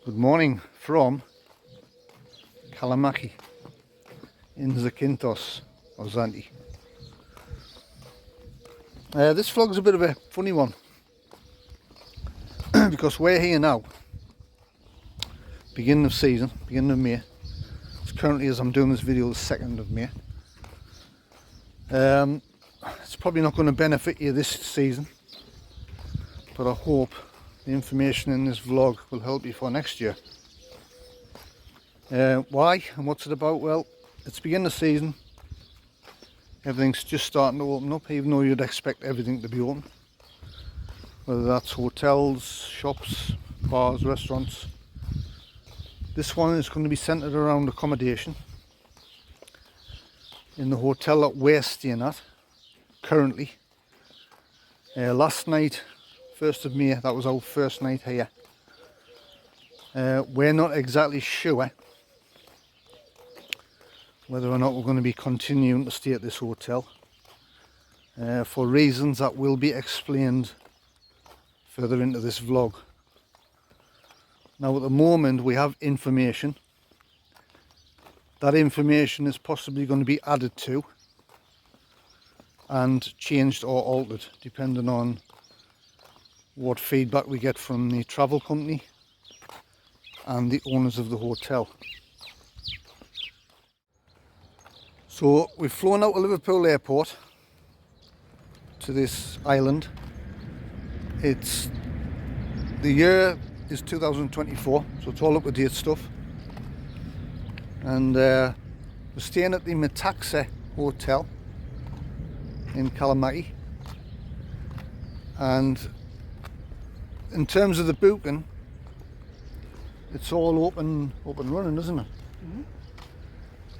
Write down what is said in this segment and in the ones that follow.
Good morning from Kalamaki in Zakynthos or Zante. This vlog's a bit of a funny one because we're here now, beginning of season, beginning of May. It's currently, as I'm doing this video, the 2nd of May. It's probably not going to benefit you this season, but I hope the information in this vlog will help you for next year. Why and what's it about? Well, it's beginning of season. Everything's just starting to open up, even though you'd expect everything to be open. Whether that's hotels, shops, bars, restaurants. This one is going to be centred around accommodation. In the hotel that we're staying at currently. Last night, 1st of May, that was our first night here. We're not exactly sure whether or not we're going to be continuing to stay at this hotel for reasons that will be explained further into this vlog. Now at the moment we have information. That information is possibly going to be added to and changed or altered depending on what feedback we get from the travel company and the owners of the hotel. So we've flown out of Liverpool Airport to this island. The year is 2024, so it's all up to date stuff. And we're staying at the Metaxa Hotel in Kalamaki. And in terms of the booking, it's all open running, isn't it? Mm-hmm.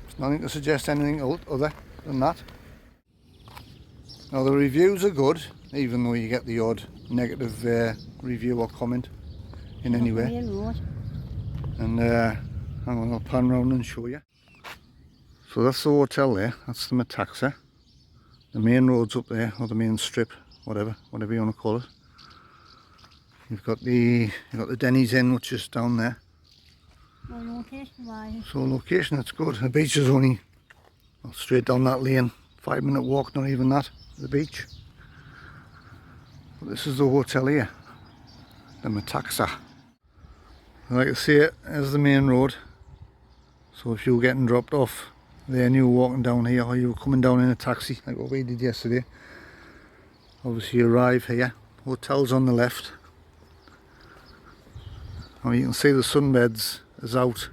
There's nothing to suggest anything other than that. Now the reviews are good, even though you get the odd negative review or comment in any way. And hang on, I'll pan round and show you. So that's the hotel there, that's the Metaxa. The main road's up there, or the main strip, whatever you want to call it. You've got the Denny's Inn, which is down there. So location, that's good. The beach is only straight down that lane, 5-minute walk, not even that, to the beach. But this is the hotel here, the Metaxa. Like I say, there's the main road. So if you were getting dropped off there and you were walking down here, or you were coming down in a taxi, like what we did yesterday, obviously you arrive here. Hotel's on the left. Now you can see the sunbeds is out.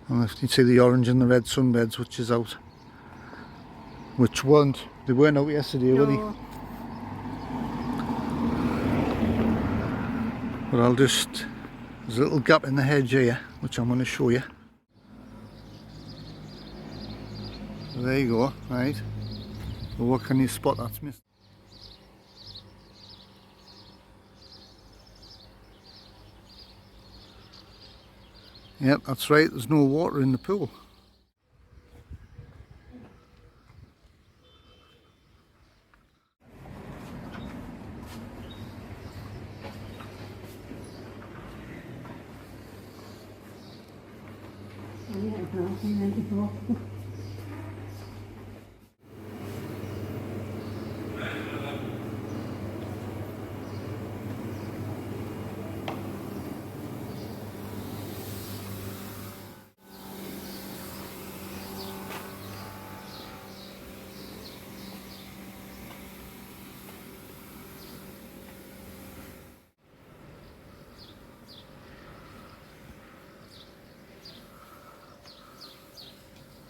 And you can see the orange and the red sunbeds, which is out. They weren't out yesterday, were they? But there's a little gap in the hedge here, which I'm going to show you. So there you go, right. So what can you spot that's missed? Yep, that's right, there's no water in the pool.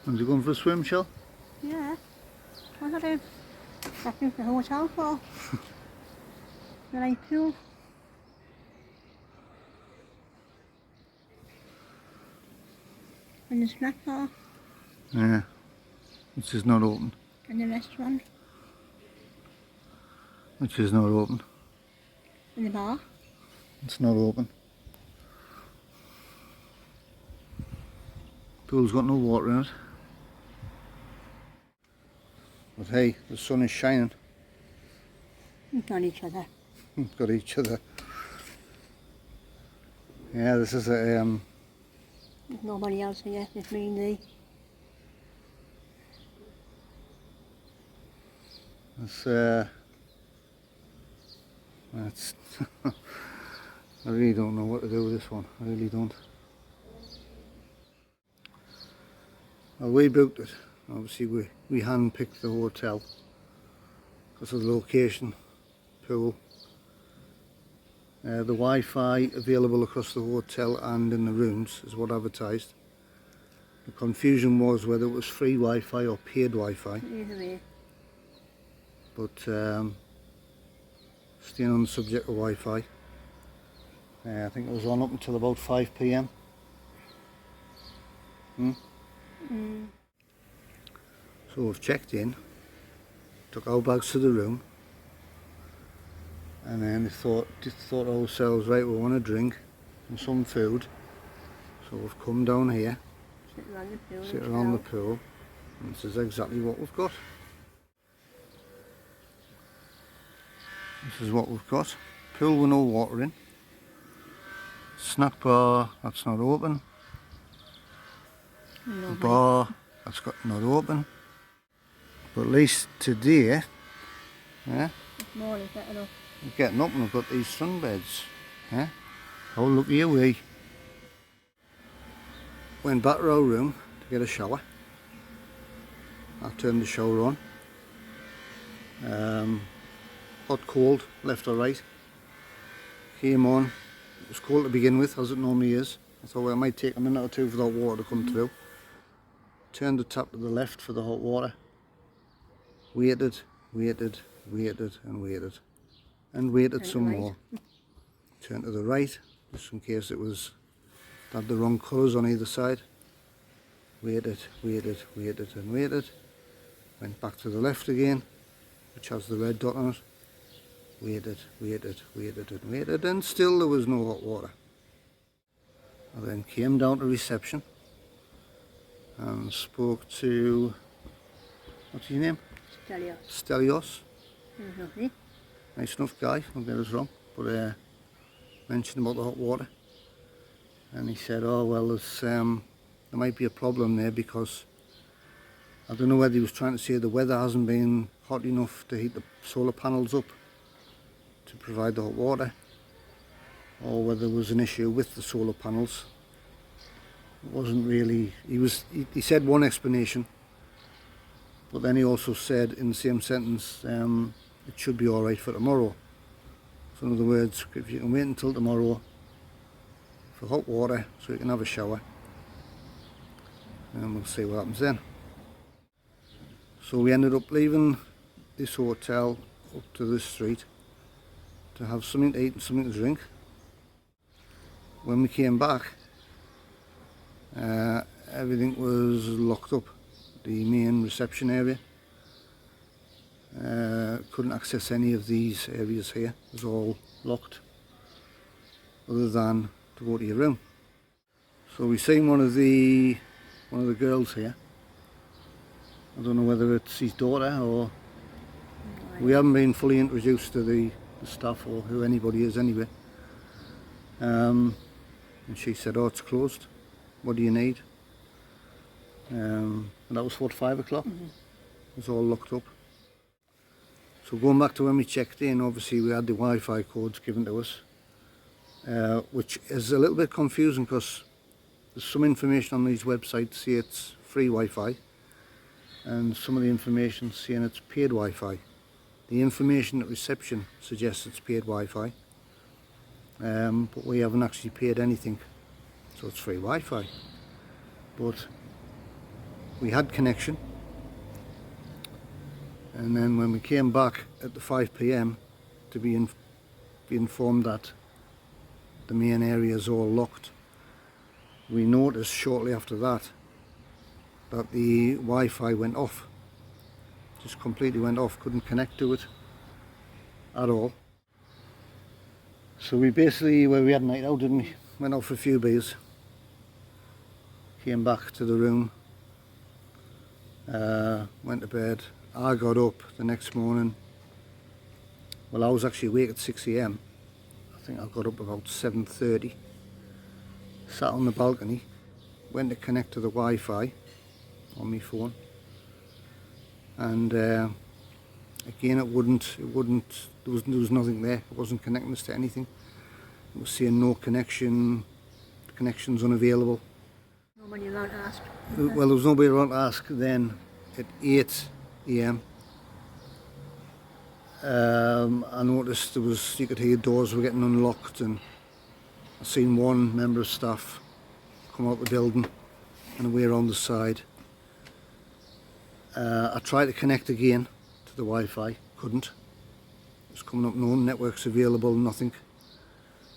Are you going for a swim, Shell? Yeah. What are they looking for the hotel for? The night pool. And the snack bar. Yeah. Which is not open. And the restaurant. Which is not open. And the bar. It's not open. Pool's got no water in it. But hey, the sun is shining. We've got each other. We've got each other. Yeah, this is a There's nobody else here, just me and thee. It's I really don't know what to do with this one. I really don't. Well, we booked it. Obviously, we hand-picked the hotel because of the location, pool. The Wi-Fi available across the hotel and in the rooms is what advertised. The confusion was whether it was free Wi-Fi or paid Wi-Fi. Either way. But staying on the subject of Wi-Fi, I think it was on up until about 5 p.m. So we've checked in, took our bags to the room, and then thought to ourselves, right, we want a drink and some food. So we've come down here, sit around the pool, and this is exactly what we've got. This is what we've got. Pool with no water in. Snack bar, that's not open. No, Bar, that's not open. But at least today, yeah, this morning's better enough. we're getting up and we've got these sunbeds. Yeah? Oh, lucky are we. Went back to our room to get a shower. I turned the shower on. Hot, cold, left or right. Came on. It was cold to begin with, as it normally is. I thought, well, it might take a minute or two for that water to come through. Turned the tap to the left for the hot water. Waited, waited, waited and waited. And waited some more. Turned to the right, just in case it had the wrong colours on either side. Waited, waited, waited and waited. Went back to the left again, which has the red dot on it. Waited, waited, waited and waited, and still there was no hot water. I then came down to reception and spoke to, what's your name? Stelios. Stelios. Lovely. Nice enough guy, don't get us wrong, but mentioned about the hot water. And he said, oh well, there might be a problem there because I don't know whether he was trying to say the weather hasn't been hot enough to heat the solar panels up to provide the hot water, or whether there was an issue with the solar panels. It wasn't really, he said one explanation, but then he also said in the same sentence, it should be alright for tomorrow. So in other words, if you can wait until tomorrow for hot water so you can have a shower, and we'll see what happens then. So we ended up leaving this hotel up to this street to have something to eat and something to drink. When we came back, everything was locked up. The main reception area, couldn't access any of these areas here. It was all locked, other than to go to your room. So we seen one of the girls here. I don't know whether it's his daughter or we haven't been fully introduced to the staff or who anybody is anyway. And she said, oh, it's closed. What do you need? And that was 5 o'clock. It was all locked up. So going back to when we checked in, obviously we had the Wi-Fi codes given to us, which is a little bit confusing because there's some information on these websites say it's free Wi-Fi, and some of the information saying it's paid Wi-Fi. The information at reception suggests it's paid Wi-Fi, but we haven't actually paid anything, so it's free Wi-Fi. But we had connection, and then when we came back at the 5 p.m. to be informed that the main area is all locked, we noticed shortly after that the Wi-Fi went off. Just completely went off, couldn't connect to it at all. So we basically, well, we had a night out, didn't we? Went out for a few beers, came back to the room, went to bed. I got up the next morning. Well, I was actually awake at 6 a.m. I think I got up about 7:30 sat on the balcony, went to connect to the Wi-Fi on my phone, and again it wouldn't, there was nothing there. It wasn't connecting us to anything. It was saying no connection, the connection's unavailable. Nobody around asked. Well, there was nobody around to ask. Then at 8 AM I noticed there was, you could hear doors were getting unlocked, and I seen one member of staff come out the building and away around the side. I tried to connect again to the Wi-Fi, couldn't. It was coming up no networks available, nothing.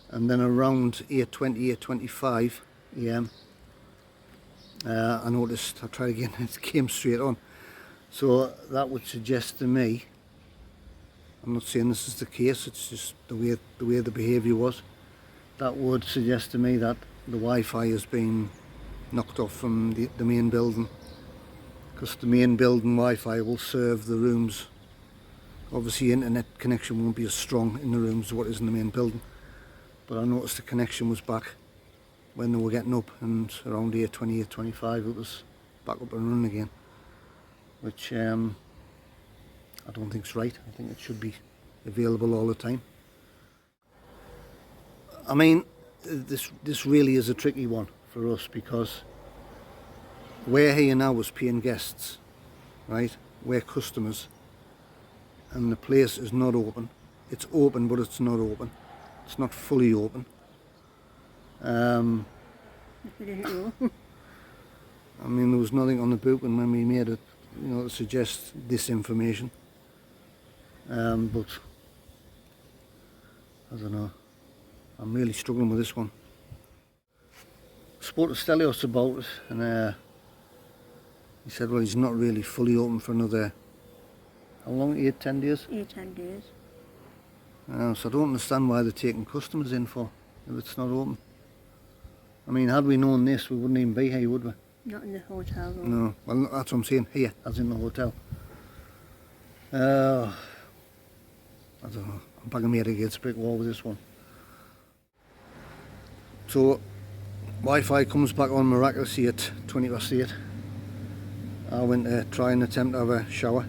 And then around 8:20, 8:25 AM I noticed, I tried again, it came straight on. So that would suggest to me, I'm not saying this is the case, it's just the way the behaviour was, that would suggest to me that the Wi-Fi has been knocked off from the main building, because the main building Wi-Fi will serve the rooms. Obviously internet connection won't be as strong in the rooms as what is in the main building, but I noticed the connection was back when they were getting up, and around 8:20, 8:25 it was back up and running again, which I don't think is right. I think it should be available all the time. I mean, this really is a tricky one for us, because we're here now as paying guests, right? We're customers, and the place is not open. It's open, but it's not open. It's not fully open. If you didn't know. I mean, there was nothing on the booking when we made it, you know, to suggest this information. But I don't know. I'm really struggling with this one. I spoke to Stelios about it, and he said, well, he's not really fully open for another, how long? 8, 10 days? 8, 10 days. So I don't understand why they're taking customers in for, if it's not open. I mean, had we known this, we wouldn't even be here, would we? Not in the hotel room. No, well, that's what I'm saying, here, as in the hotel. I don't know, I'm banging my head against a brick wall with this one. So, Wi-Fi comes back on miraculously at 8:20. I went to try and attempt to have a shower.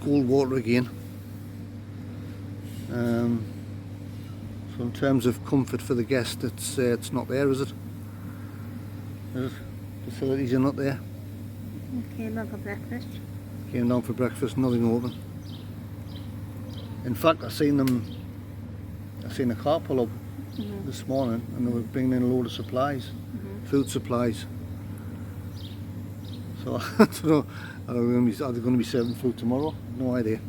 Cold water again. So in terms of comfort for the guest, it's not there, is it? Is it? Facilities are not there. Came down for breakfast. Came down for breakfast, nothing open. In fact, I seen a car pull up this morning, and they were bringing in a load of supplies, food supplies. So I don't know, are they going to be serving food tomorrow? No idea.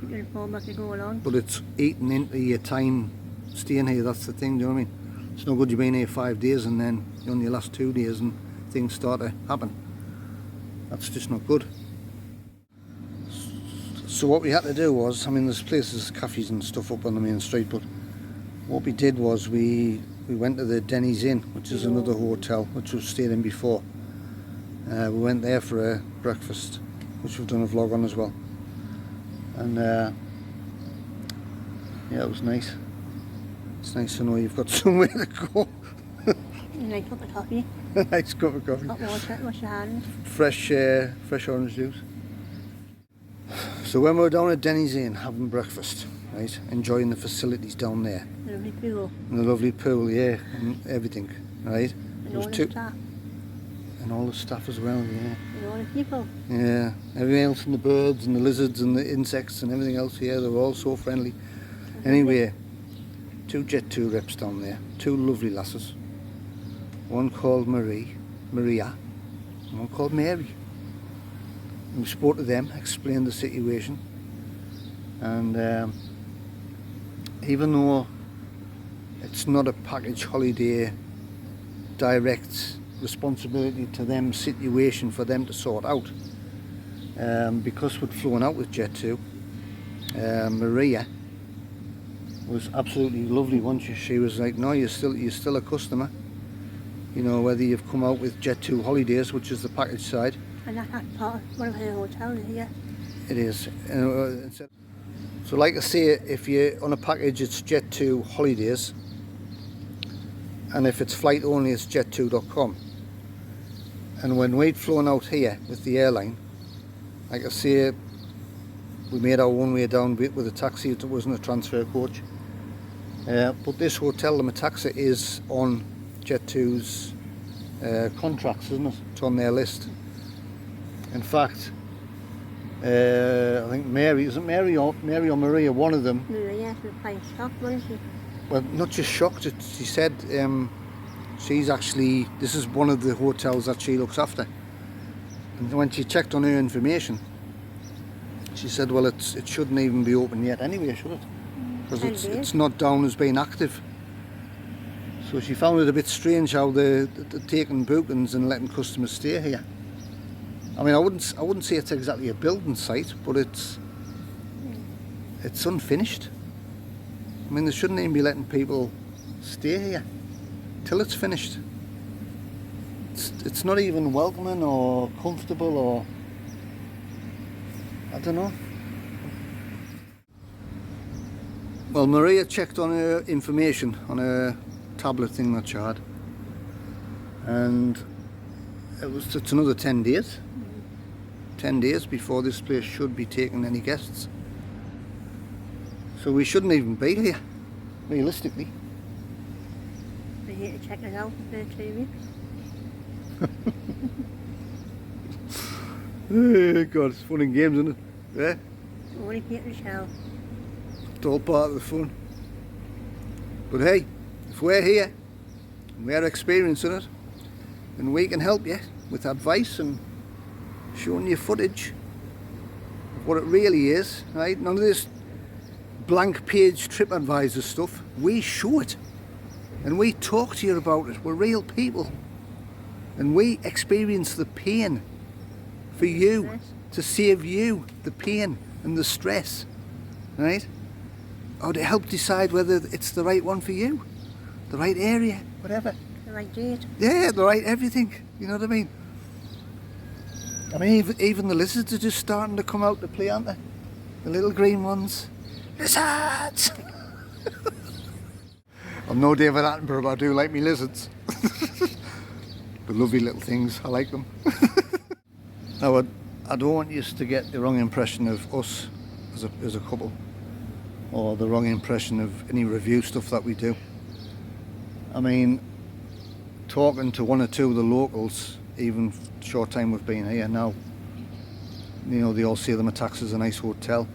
Keep your phone as you go along. But it's eating into your time staying here, that's the thing, do you know what I mean? It's no good you being here 5 days and then you're on your last 2 days and things start to happen. That's just not good. So what we had to do was, I mean, there's places, cafes and stuff up on the main street, but what we did was we went to the Denny's Inn, which is another hotel which we've stayed in before. We went there for a breakfast, which we've done a vlog on as well. And yeah, it was nice. It's nice to know you've got somewhere to go. Nice cup of coffee. Nice cup of coffee. Hot water, wash your hands. Fresh orange juice. So when we were down at Denny's Inn having breakfast, right, enjoying the facilities down there. The lovely pool. And the lovely pool, yeah, and everything, right? And all the staff. And all the staff as well, yeah. And all the people. Yeah, everything else, and the birds and the lizards and the insects and everything else, yeah, they were all so friendly. Anyway, 2 Jet 2 reps down there, 2 lovely lasses. One called Maria, and one called Mary. And we spoke to them, explained the situation, and even though it's not a package holiday direct responsibility to them situation for them to sort out, because we'd flown out with Jet 2, Maria was absolutely lovely, wasn't she? She was like, no, you're still a customer, you know, whether you've come out with Jet 2 holidays, which is the package side. And that's part of one of the hotels here. It is. So like I say, if you're on a package, it's Jet 2 holidays, and if it's flight only it's jet2.com. And when we'd flown out here with the airline, like I say, we made our one way down with a taxi. It wasn't a transfer coach, but this hotel, the Metaxa, is on Jet2's contracts, isn't it? It's on their list. In fact, I think Mary, is it Mary or Maria, one of them? Yeah, she's quite shocked, wasn't she? Well, not just shocked, she said she's actually, this is one of the hotels that she looks after. And when she checked on her information, she said, well, it shouldn't even be open yet anyway, should it? Because it's not down as being active. So she found it a bit strange how they're taking bookings and letting customers stay here. I mean, I wouldn't say it's exactly a building site, but it's unfinished. I mean, they shouldn't even be letting people stay here till it's finished. It's not even welcoming or comfortable, or I don't know. Well, Maria checked on her information on her tablet thing that she had, and it's another 10 days. 10 days before this place should be taking any guests. So we shouldn't even be here, realistically. We're here to check it out for 2 weeks. God, it's fun and games, isn't it? Yeah? Only here to show. It's all part of the fun. But hey, if we're here and we're experiencing it, then we can help you with advice and showing you footage of what it really is, right? None of this blank page TripAdvisor stuff. We show it and we talk to you about it. We're real people and we experience the pain for you, to save you the pain and the stress, right? Or to help decide whether it's the right one for you, the right area, whatever. The right date. Yeah, the right everything, you know what I mean? I mean, even the lizards are just starting to come out to play, aren't they? The little green ones. Lizards! I'm no David Attenborough, but I do like me lizards. The lovely little things, I like them. Now, I don't want you to get the wrong impression of us as a couple, or the wrong impression of any review stuff that we do. I mean, talking to one or two of the locals, even short time we've been here now, you know, they all say the Metaxa is a nice hotel.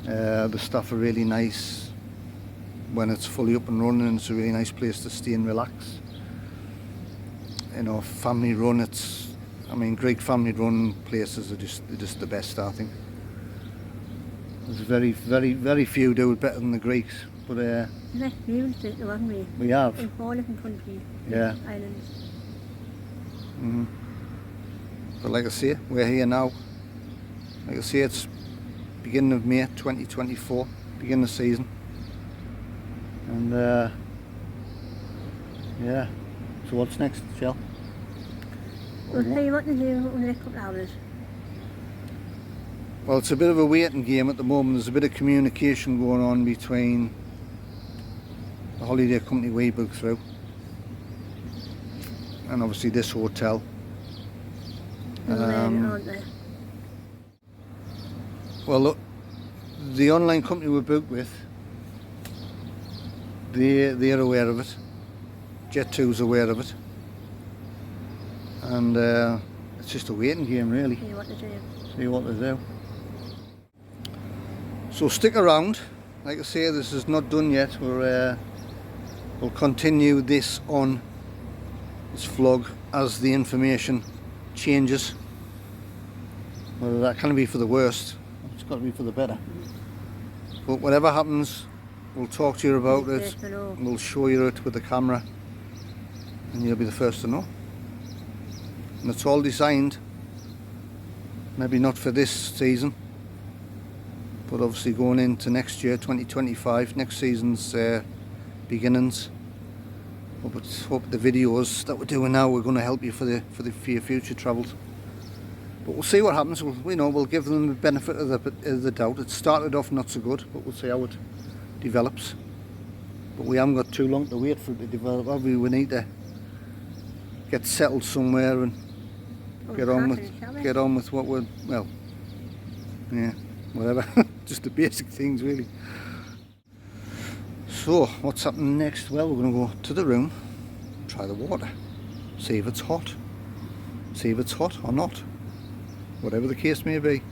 The staff are really nice. When it's fully up and running, it's a really nice place to stay and relax. You know, family run, I mean, Greek family run places are just the best, I think. There's very few do it better than the Greeks, but we've experienced it, haven't we? We have. In 4 different countries. Yeah. Islands. But like I say, we're here now. Like I say, it's beginning of May 2024, beginning of the season. And yeah, so what's next, Shell? We'll tell you what to do in the next couple of hours. Well, it's a bit of a waiting game at the moment. There's a bit of communication going on between the holiday company we booked through and obviously this hotel. Aren't they? Well, look, the online company we booked with, they're aware of it. Jet2's aware of it, and it's just a waiting game, really. See what to do. See what they do. So stick around. Like I say, this is not done yet. We'll continue this on this vlog as the information changes. Whether that can be for the worst, it's got to be for the better. But whatever happens, we'll talk to you about it. We'll show you it with the camera, and you'll be the first to know. And it's all designed, maybe not for this season, but obviously going into next year, 2025, next season's beginnings. Hope the videos that we're doing now are going to help you for your future travels. But we'll see what happens. We'll give them the benefit of the doubt. It started off not so good, but we'll see how it develops. but we haven't got too long to wait for it to develop, have we? We need to get settled somewhere and get on with what we're, well, yeah, whatever. Just the basic things really. So what's happening next? Well, we're going to go to the room, try the water, see if it's hot, see if it's hot or not, whatever the case may be.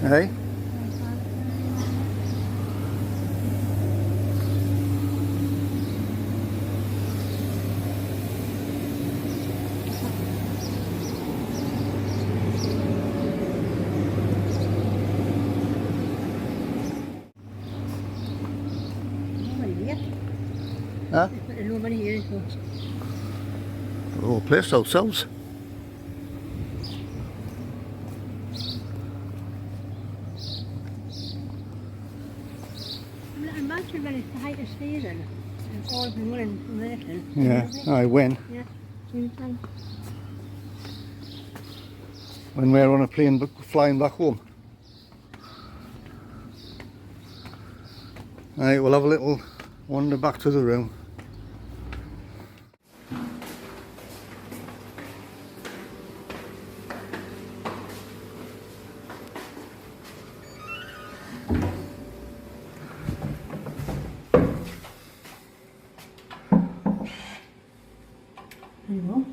Hey? Huh? Nobody here. The whole place ourselves. Imagine when it's the height of season and all been running from there. Yeah, I win. Yeah, sometime. When we're on a plane flying back home. Right, we'll have a little wander back to the room. There you go.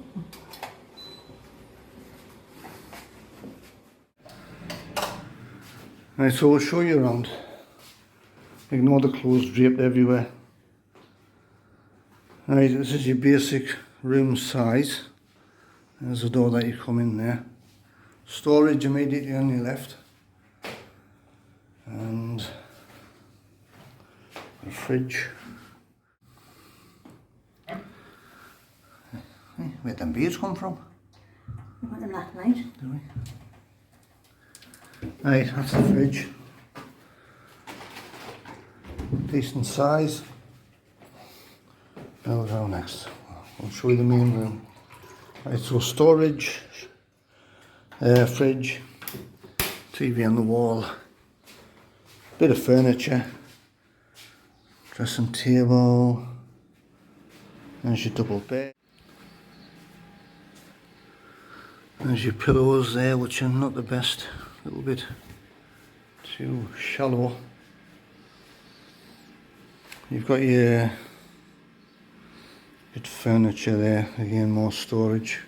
Right, so we'll show you around. Ignore the clothes draped everywhere. Right, this is your basic room size. There's the door that you come in there. Storage immediately on your left. And a fridge. Hey, where'd them beers come from? We got them last night. Do we? Right, that's the fridge. Decent size. Now we'll go next. I'll show you the main room. Right, so storage, fridge, TV on the wall, bit of furniture, dressing table, there's your double bed. There's your pillows there, which are not the best, a little bit too shallow. You've got your bit of furniture there, again more storage.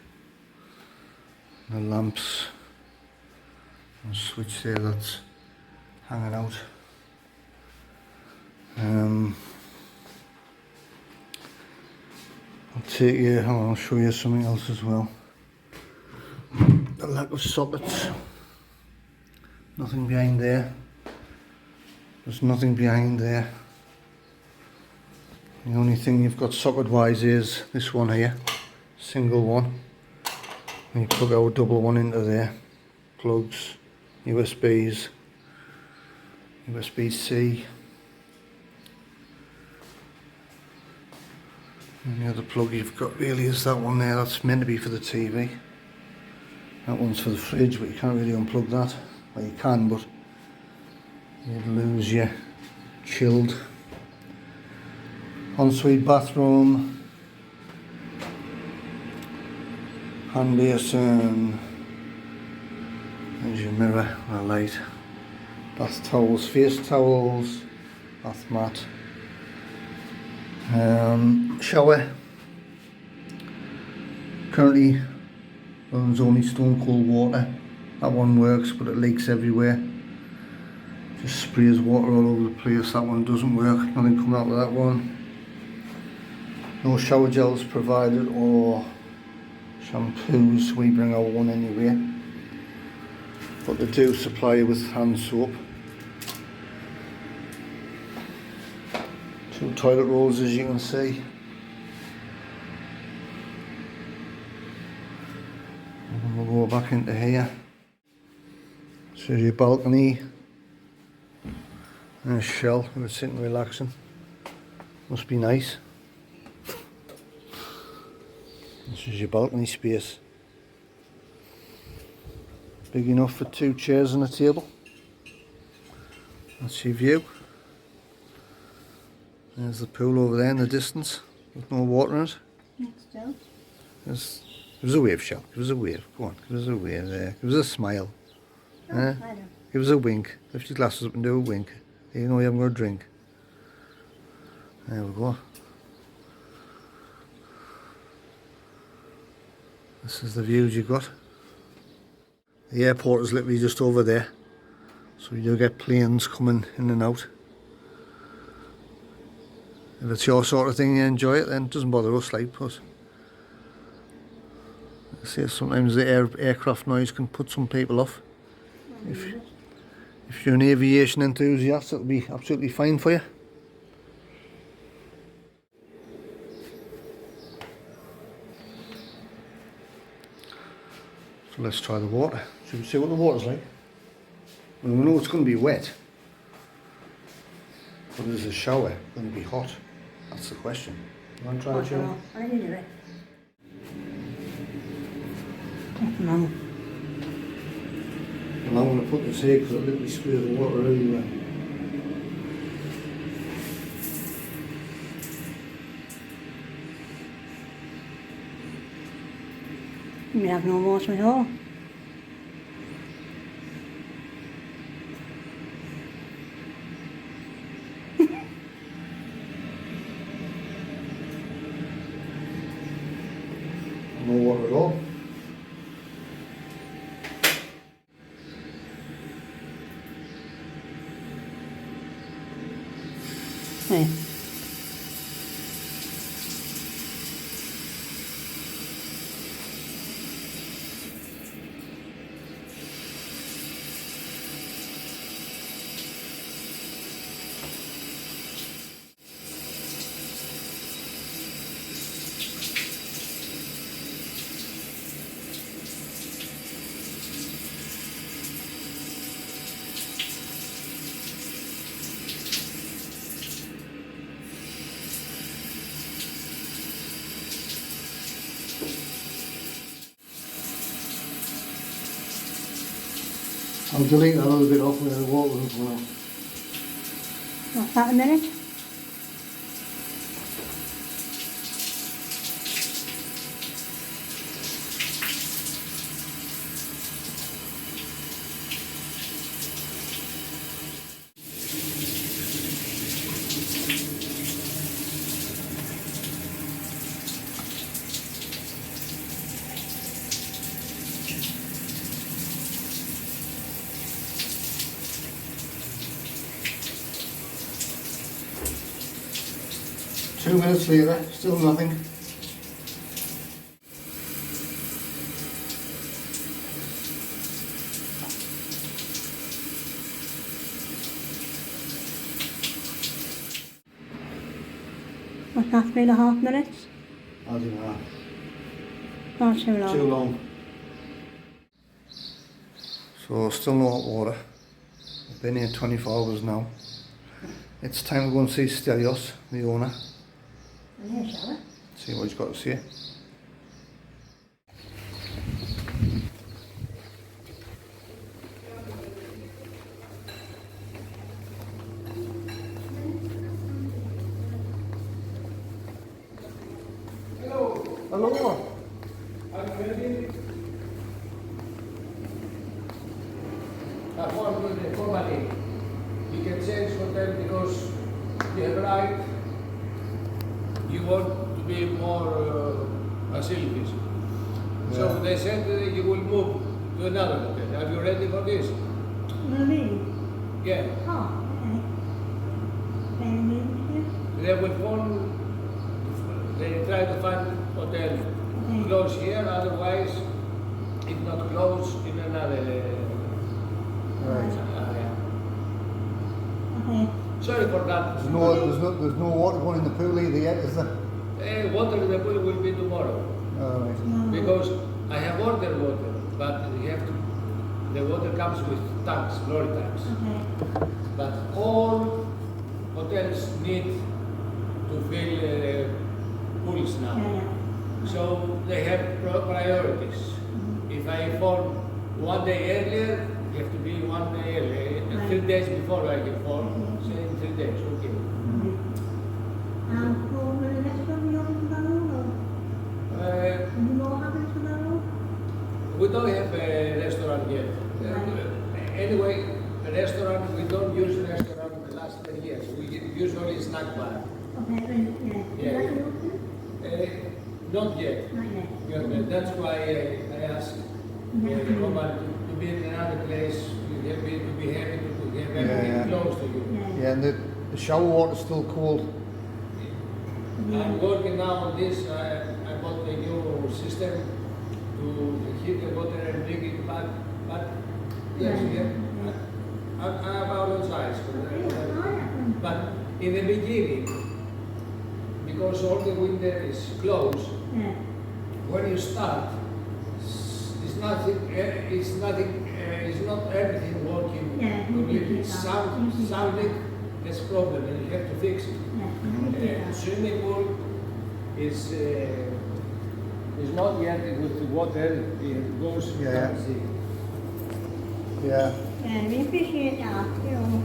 The lamps, and switch there that's hanging out. I'll show you something else as well. The lack of sockets. Nothing behind there. There's nothing behind there. The only thing you've got socket wise is this one here, single one. And you plug our double one into there. Plugs, USBs, USB-C. And the other plug you've got really is that one there, that's meant to be for the TV. That one's for the fridge, but you can't really unplug that. Well, you can, but you'd lose your chilled. Ensuite bathroom, hand basin, there's your mirror, a light, bath towels, face towels, bath mat, shower. Currently there's only stone cold water. That one works, but it leaks everywhere. Just sprays water all over the place. That one doesn't work, nothing coming out of that one. No shower gels provided or shampoos, we bring our own anyway. But they do supply you with hand soap. 2 toilet rolls, as you can see. And we'll go back into here. So your balcony. And a shell, we're sitting relaxing. Must be nice. This is your balcony space. big enough for 2 chairs and a table. That's your view. There's the pool over there in the distance with no water in it. Next to. Give us a wave, Shell. Give us a wave. Go on, give us a wave there. Give us a smile. Oh, I know. Give us a wink. Lift your glasses up and do a wink. You know you haven't got a drink. There we go. This is the views you've got. The airport is literally just over there, so you do get planes coming in and out. If it's your sort of thing, you enjoy it, then it doesn't bother us, like, but I say sometimes the aircraft noise can put some people off. If you're an aviation enthusiast, it'll be absolutely fine for you. So let's try the water. Should we see what the water's like? Well, we know it's going to be wet, but is the shower going to be hot? That's the question. You want to try it, Joe? I didn't do it. No. And I'm going to put this here because it'll literally spray the water everywhere. We have no water at all. No water at all. Hey. I'll delete that a little bit off where the water was well. What's that a minute? Two minutes later, still nothing. What's that, 3.5 minutes? I don't know. Not too long. Too long. So still no hot water. I've been here 24 hours now. It's time to go and see Stelios, the owner. Yeah, shall we? See what he's got to say. Hello. Hello. I'm ready. I want with the company. You can change hotel because you have right. You want to be more facilities. So Yeah. they said that you will move to another hotel. Are you ready for this? Really? Yeah. Oh, okay. And They will phone. They try to find hotel close here. Otherwise, if not close, in another Right. area. okay. Sorry for that. There's no water going in the pool either yet, is there? Water in the pool will be tomorrow Alright. No. because I have ordered water, but you have to. The water comes with tanks, lorry tanks. Okay. But all hotels need to fill pools now. Yeah, yeah. So they have priorities. If I inform 1 day earlier, you have to be 1 day earlier. Right. 3 days before like you fall, Mhm. say in 3 days, okay. For the next one, you open tomorrow, or Uh, you know happen tomorrow? we don't have a restaurant yet. Anyway, a restaurant, we don't use restaurant the last 10 years. We usually snack bar. Okay, then, yeah. Yeah. Is that open? Not yet. Not yet. That's why I asked Roman to be in another place, to be happy to have everything Yeah. close to you. Yeah. Yeah, and the shower water's still cold. I'm working now on this. I bought a new system to heat the water and bring it back. But yes, Yeah. I have our size. But in the beginning, because all the winter is closed, Yeah. when you start, it's nothing. It's not everything working Yeah, completely. yeah. Something has problem, and you have to fix it. Yeah. Swimming pool is not yet with the water. It goes Yeah. down the sea. Yeah. Yeah, we appreciate that, you know.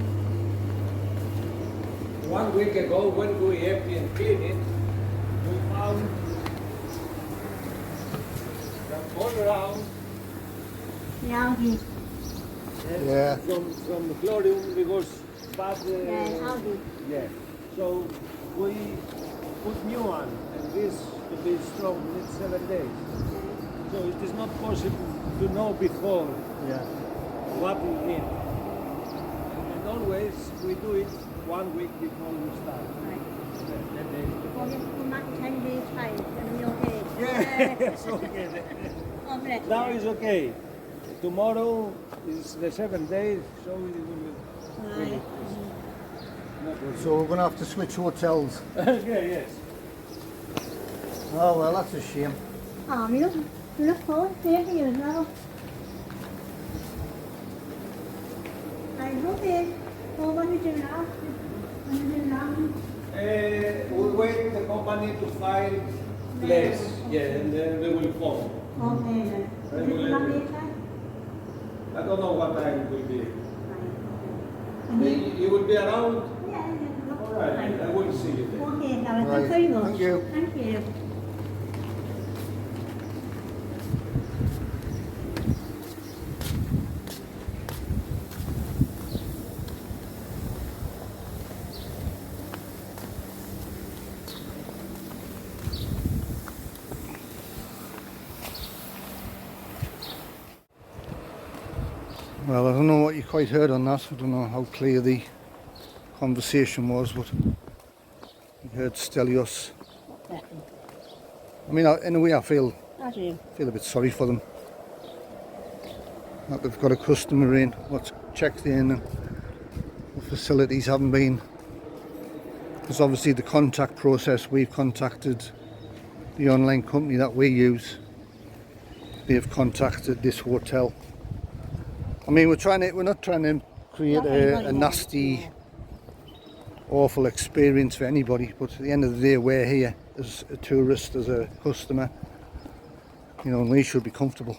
1 week ago, when we empty and clean it, we found that all around The algae. Yeah. from the chlorine because bad. Yeah, algae. Yeah. So we put new one, and this to be strong needs 7 days. So it is not possible to know before Yeah. what we need. And always we do it 1 week before we start. Right. And then Well, you come back 10 days time, and you're okay. yeah, it's okay. Oh, bless Now you. it's okay. Tomorrow is the 7th day, so we will. Right. So we're going to have to switch hotels. Okay, yes. Oh, well, that's a shame. Oh, we look forward to it here as well. Right, okay. Well, what are you doing now? What are you doing now? We wait the company to find place, yeah, and then they will phone. Okay then. Right, Is it well, not later? I don't know what time it will be. Right, okay. You will be around? Yeah, yeah. All right, I will see you there. Okay, Darren, Right, thanks very much. thank you. Thank you. Well, I don't know what you quite heard on that. I don't know how clear the conversation was, but you heard Stelios. I mean, in a way, I feel I do. a bit sorry for them. That they've got a customer in, what's checked in, and the facilities haven't been. Because obviously the contact process, we've contacted the online company that we use. They've contacted this hotel. I mean, we're not trying to create a nasty, awful experience for anybody, but at the end of the day, we're here as a tourist, as a customer, you know, and we should be comfortable.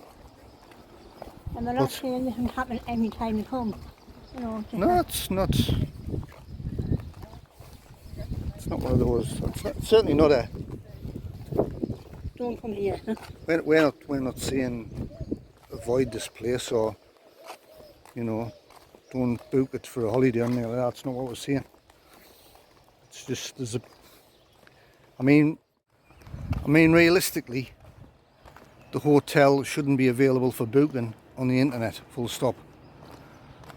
And they're not But- saying this can happen any time you come. You know, just No, it's not one of those. It's certainly not a. don't come here. We're not saying avoid this place or, you know, don't book it for a holiday or anything like that. That's not what we're saying. It's just there's a. I mean, realistically, the hotel shouldn't be available for booking on the internet. Full stop.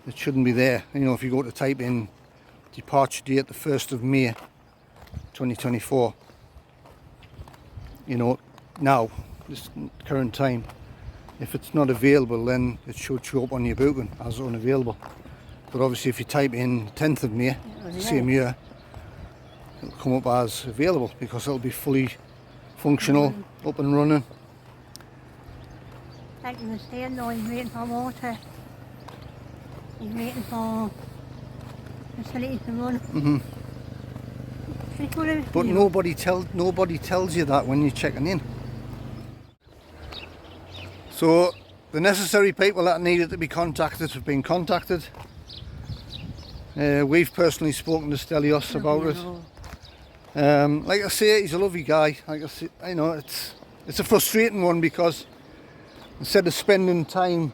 It shouldn't be there. You know, if you go to type in departure date the 1st of May 2024, you know, now, this current time, if it's not available, then it should show up on your booking as unavailable. But obviously if you type in 10th of May, same year, it'll come up as available because it'll be fully functional, up and running. Like you were saying, though, he's waiting for water. He's waiting for facilities to run. Hmm. But nobody tells you that when you're checking in. So the necessary people that needed to be contacted have been contacted. We've personally spoken to Stelios about it. Like I say, he's a lovely guy. Like I say, I know it's a frustrating one, because instead of spending time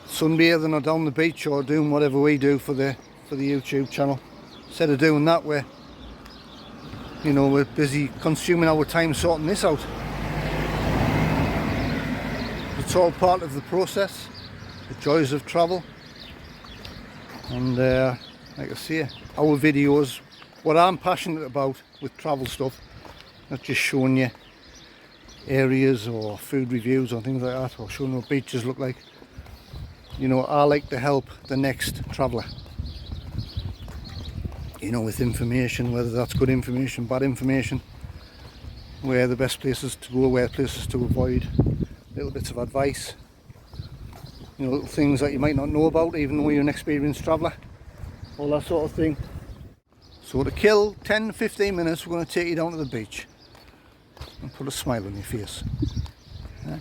sunbathing or down the beach or doing whatever we do for the YouTube channel, instead of doing that, we're busy consuming our time sorting this out. It's all part of the process, the joys of travel. And like I say, our videos, what I'm passionate about with travel stuff, not just showing you areas or food reviews or things like that, or showing what beaches look like. I like to help the next traveller, with information, whether that's good information, bad information, where the best places to go, where places to avoid, little bits of advice, little things that you might not know about even though you're an experienced traveller, all that sort of thing. So to kill 10-15 minutes, we're going to take you down to the beach and put a smile on your face. Yeah?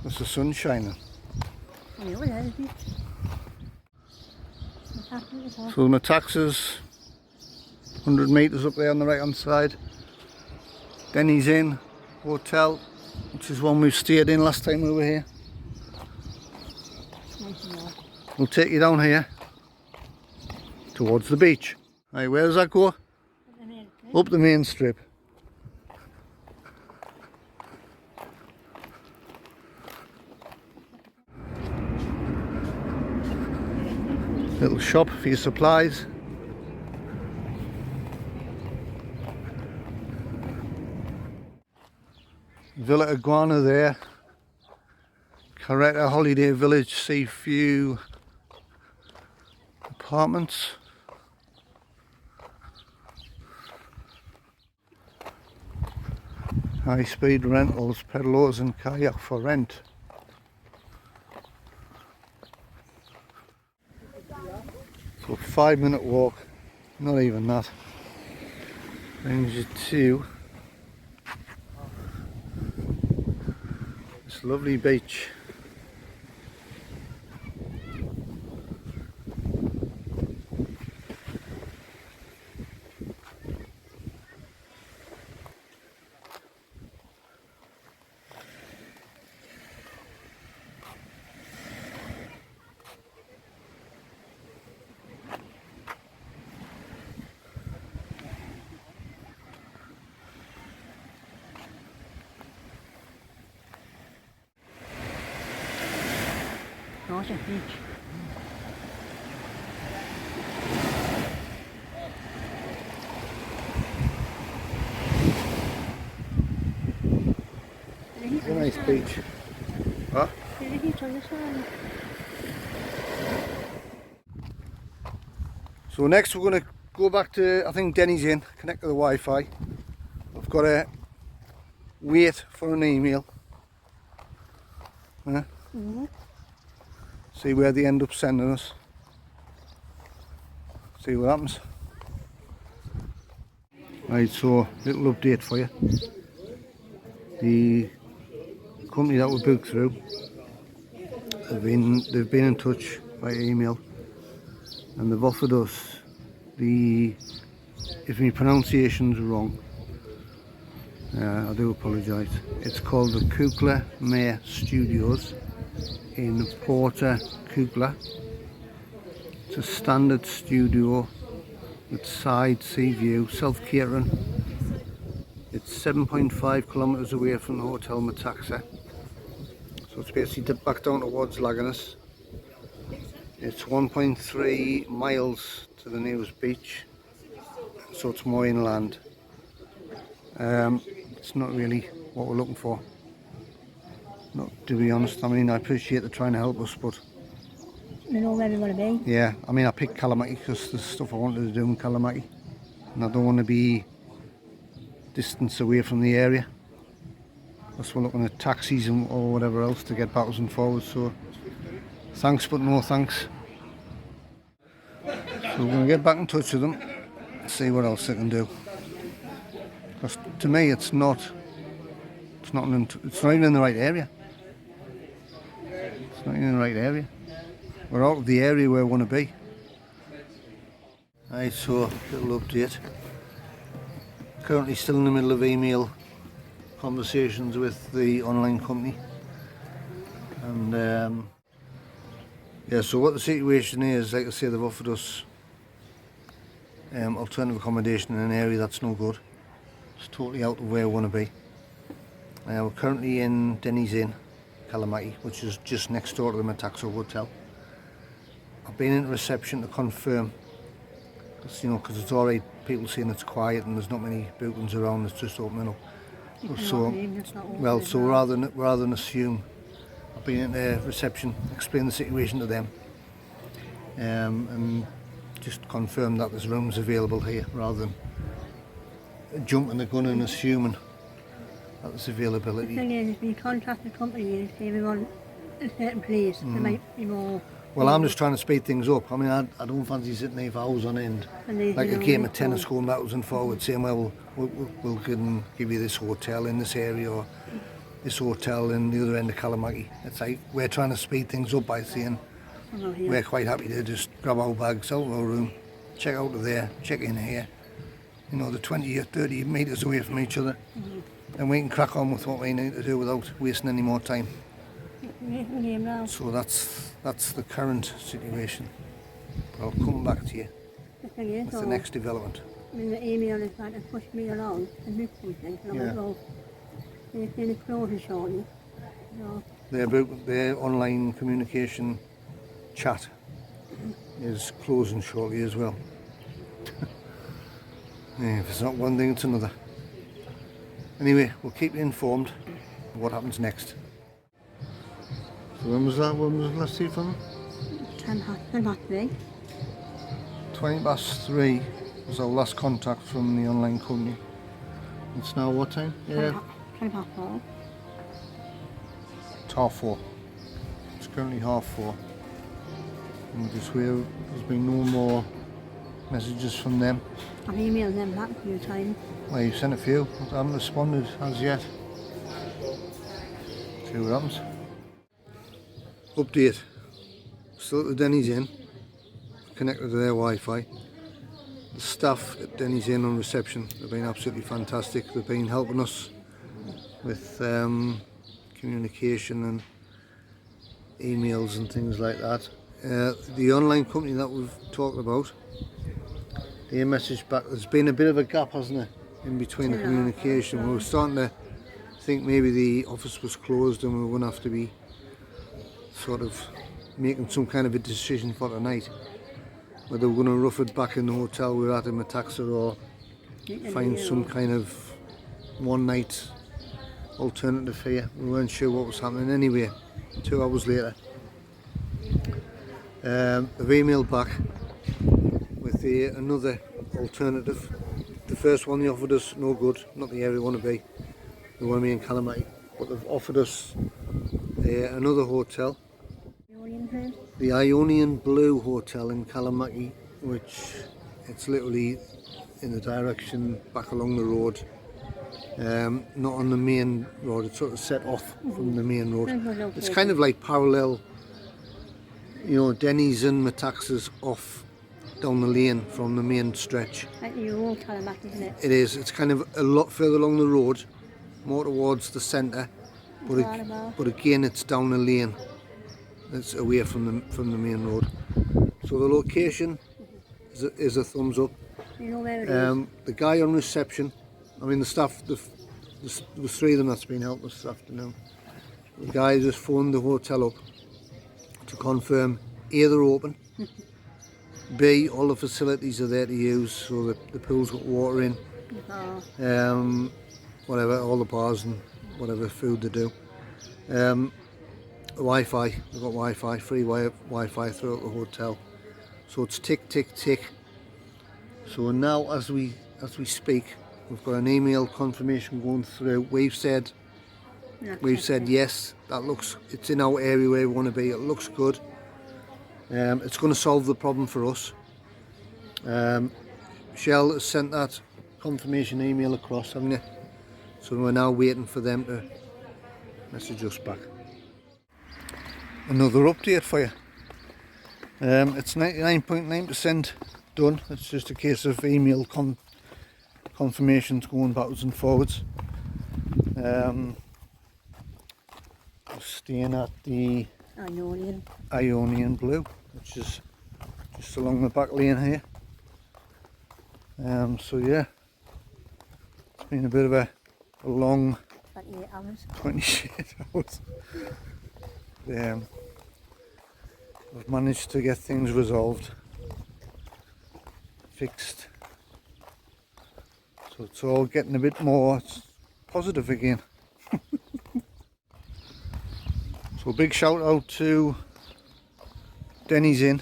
There's the sun shining. So the Metaxa's 100 metres up there on the right hand side. Denny's Inn Hotel, which is one we stayed in last time we were here. We'll take you down here towards the beach. Right, where does that go? Up the main strip. Little shop for your supplies. Villa Iguana there. Carreta Holiday Village Seaview Apartments. High speed rentals, pedalers and kayak for rent. So 5-minute walk, not even that, brings you to this lovely beach. Nice beach. It's a nice beach. Huh? So next we're going to go back to, I think, Denny's Inn, connect to the Wi-Fi. I've got to wait for an email. Yeah? See where they end up sending us. See what happens. Right, so little update for you. The company that we booked through, they've been in touch by email, and they've offered us if my pronunciation's wrong, I do apologise. It's called the Kukla Mare Studios in Porta Kukla. It's a standard studio with side sea view, self-catering. It's 7.5 kilometres away from the Hotel Metaxa, so it's basically back down towards Laganus. It's 1.3 miles to the nearest beach, so it's more inland. It's not really what we're looking for, not to be honest. I mean, I appreciate they're trying to help us, but You know where we want to be. yeah, I mean, I picked Kalamaki because there's stuff I wanted to do in Kalamaki, and I don't want to be distance away from the area. Plus we're looking at taxis or whatever else to get backwards and forwards, so thanks but no thanks. So we're going to get back in touch with them, see what else they can do. Because to me it's not even in the right area. Not in the right area. We're out of the area where we want to be. Right, so little update. Currently still in the middle of email conversations with the online company. And yeah, so what the situation is, like I say, they've offered us alternative accommodation in an area that's no good. It's totally out of where we want to be. We're currently in Denny's Inn, Kalamaki, which is just next door to the Metaxa Hotel. I've been into reception to confirm, because it's alright, people saying it's quiet and there's not many bookings around, it's just opening up. So, well, so rather than assume, I've been into reception, explain the situation to them, and just confirm that there's rooms available here, rather than jumping the gun and assuming that there's availability. The thing is, if you contact the company and say we want a certain place, there might be more. Well, I'm just trying to speed things up. I mean, I don't fancy sitting there for hours on end, like a game of tennis going backwards and forwards, saying, well, we'll give you this hotel in this area or this hotel in the other end of Kalamaki. It's like we're trying to speed things up by saying we're quite happy to just grab our bags out of our room, check out of there, check in here, the 20 or 30 metres away from each other, and we can crack on with what we need to do without wasting any more time. So that's the current situation. But I'll come back to you with the next development. I mean, the email is trying to push me along and do something, and I'm going to go. They're closing shortly. Their online communication chat is closing shortly as well. Yeah, if it's not one thing, it's another. Anyway, we'll keep you informed of what happens next. So when was that? When was the last tea from them? 10:03. 3:20 was our last contact from the online company. It's now what time? Yeah. 4:10. It's 4:30. It's currently 4:30. And we're just where there's been no more messages from them. I've emailed them back a few times. Well, you've sent a few. I haven't responded as yet. See what happens. Update. Still at the Denny's Inn. Connected to their Wi-Fi. The staff at Denny's Inn on reception have been absolutely fantastic. They've been helping us with communication and emails and things like that. The online company that we've talked about, they messaged back. There's been a bit of a gap, hasn't there, in between the communication. We were starting to think maybe the office was closed and we were going to have to be sort of making some kind of a decision for tonight, whether we're going to rough it back in the hotel we're at in Metaxa or find some kind of one night alternative here. We weren't sure what was happening. Anyway, 2 hours later, they've emailed back with another alternative. The first one they offered us, no good, not the area we want to be. We want to be in Kalamaki, but they've offered us another hotel, the Ionian Blue Hotel in Kalamaki, which it's literally in the direction back along the road, not on the main road. It's sort of set off from the main road. It's kind of like parallel, Denny's and Metaxa's off down the lane from the main stretch. Like the old Kalamaki, isn't it? It is. It's kind of a lot further along the road, more towards the centre, but again it's down the lane. It's away from the main road. So the location is a thumbs up. You know where it is? The guy on reception, I mean the staff, there's 3 of them that's been helping us this afternoon. The guy just phoned the hotel up to confirm A, they're open, B, all the facilities are there to use, so that the pool's got water in, whatever, all the bars and whatever food they do. Wi-Fi, they've got Wi-Fi, free Wi-Fi throughout the hotel. So it's tick, tick, tick. So now as we speak, we've got an email confirmation going through. We've said yes, it's in our area where we want to be, it looks good. It's going to solve the problem for us. Shell has sent that confirmation email across, haven't you? So we're now waiting for them to message us back. another update for you. It's 99.9% done. It's just a case of email confirmations going backwards and forwards. We're staying at the Ionian Blue, which is just along the back lane here. So yeah, it's been a bit of a long 28 hours. 28 hours. We've managed to get things resolved, fixed, so it's all getting a bit more positive again. So a big shout out to Denny's Inn,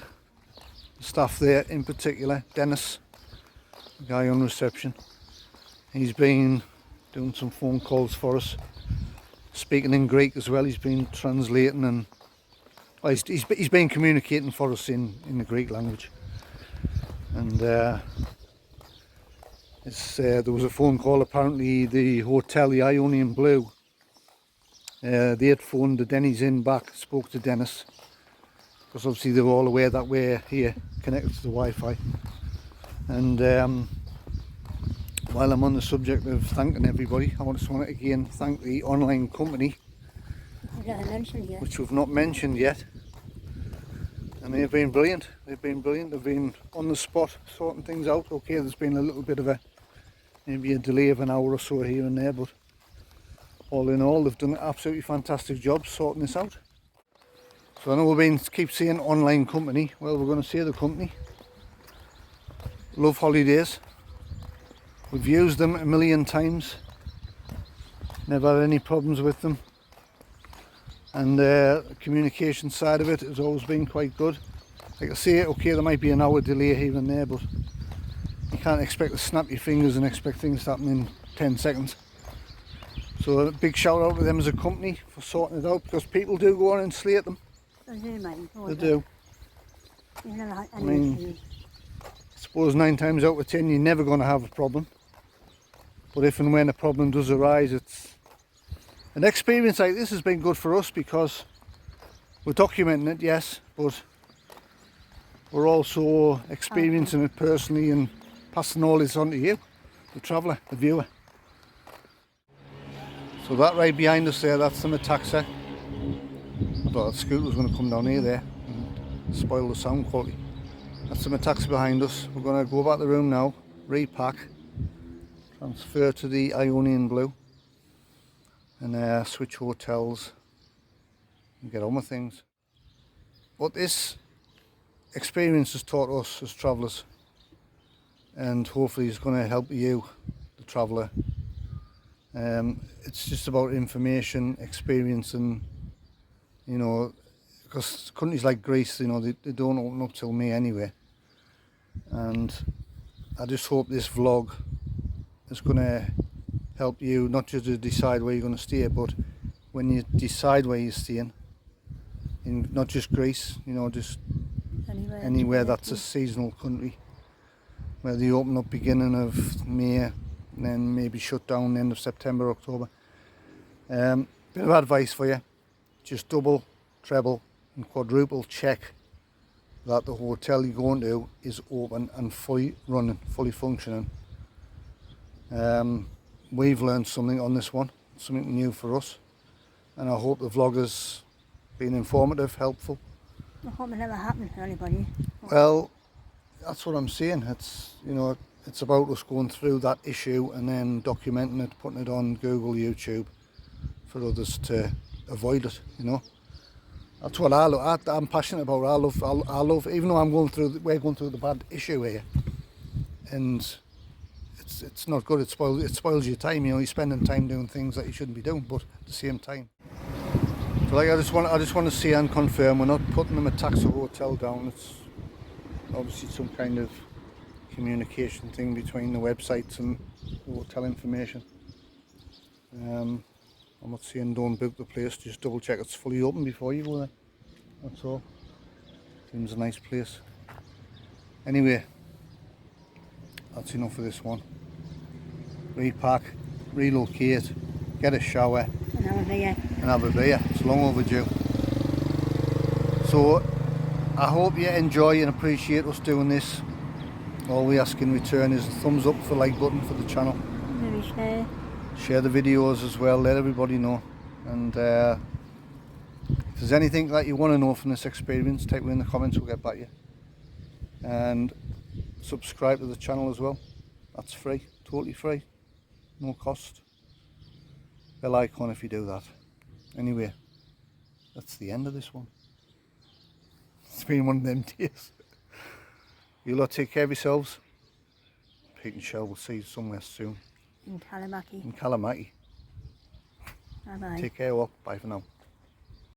the staff there in particular, Dennis, the guy on reception. He's been doing some phone calls for us, speaking in Greek as well. He's been translating, and well, he's been communicating for us in the Greek language. And there was a phone call. Apparently the hotel, the Ionian Blue, they had phoned the Denny's Inn back, spoke to Dennis, because obviously they were all aware that we're here connected to the Wi-Fi. And while I'm on the subject of thanking everybody, I just want to again thank the online company, which we've not mentioned yet. And they've been brilliant. They've been on the spot sorting things out. Okay, there's been a little bit of maybe a delay of an hour or so here and there, but all in all, they've done an absolutely fantastic job sorting this out. So I know we've keep saying online company. Well, we're going to say the company. Love Holidays. We've used them a million times. Never had any problems with them. And the communication side of it has always been quite good. Like I say, okay, there might be an hour delay here and there, but you can't expect to snap your fingers and expect things to happen in 10 seconds. So a big shout out to them as a company for sorting it out, because people do go on and slate them. They do, mate. They do. You never had I any mean, issues. I suppose 9 times out of 10 you're never going to have a problem. But if and when a problem does arise, it's an experience like this has been good for us, because we're documenting it, yes, but we're also experiencing it personally and passing all this on to you, the traveller, the viewer. So that right behind us there, that's the Metaxa. I thought that scooter was going to come down here there and spoil the sound quality. That's the Metaxa behind us. We're going to go back to the room now, repack, transfer to the Ionian Blue, and switch hotels and get on with things. What this experience has taught us as travellers, and hopefully is going to help you, the traveller, it's just about information, experience, and you know, because countries like Greece, you know, they don't open up till May anyway. And I just hope this vlog is going to help you not just to decide where you're going to stay, but when you decide where you're staying, in not just Greece, you know, just anywhere that's a seasonal country, where they open up beginning of May and then maybe shut down end of September, October. Bit of advice for you: just double, treble and quadruple check that the hotel you're going to is open and fully running, fully functioning. We've learned something on this one, something new for us, and I hope the vlog has been informative, helpful. I hope it never happened to anybody. Well, that's what I'm saying. It's, you know, it's about us going through that issue and then documenting it, putting it on Google, YouTube, for others to avoid it, you know. That's what I'm passionate about. I love, even though we're going through the bad issue here, and it's not good. It spoils your time. You know, you're spending time doing things that you shouldn't be doing, but at the same time. So like, I just want to say and confirm, we're not putting them at Taxa Hotel down. It's obviously some kind of communication thing between the websites and the hotel information. I'm not saying don't book the place, just double check it's fully open before you go there. That's all. Seems a nice place. Anyway, that's enough of this one. Repack, relocate, get a shower And have a beer. and have a beer. It's long overdue. So I hope you enjoy and appreciate us doing this. All we ask in return is a thumbs up for the like button for the channel. Maybe share. Share the videos as well, let everybody know. And if there's anything that you want to know from this experience, type it in the comments, we'll get back to you. And subscribe to the channel as well. That's free, totally free, no cost. Bell icon if you do that. Anyway, that's the end of this one. It's been one of them days. You lot take care of yourselves. Pete and Shell will see you somewhere soon. In Kalamaki. In Kalamaki. Bye bye. Take care all. Bye for now.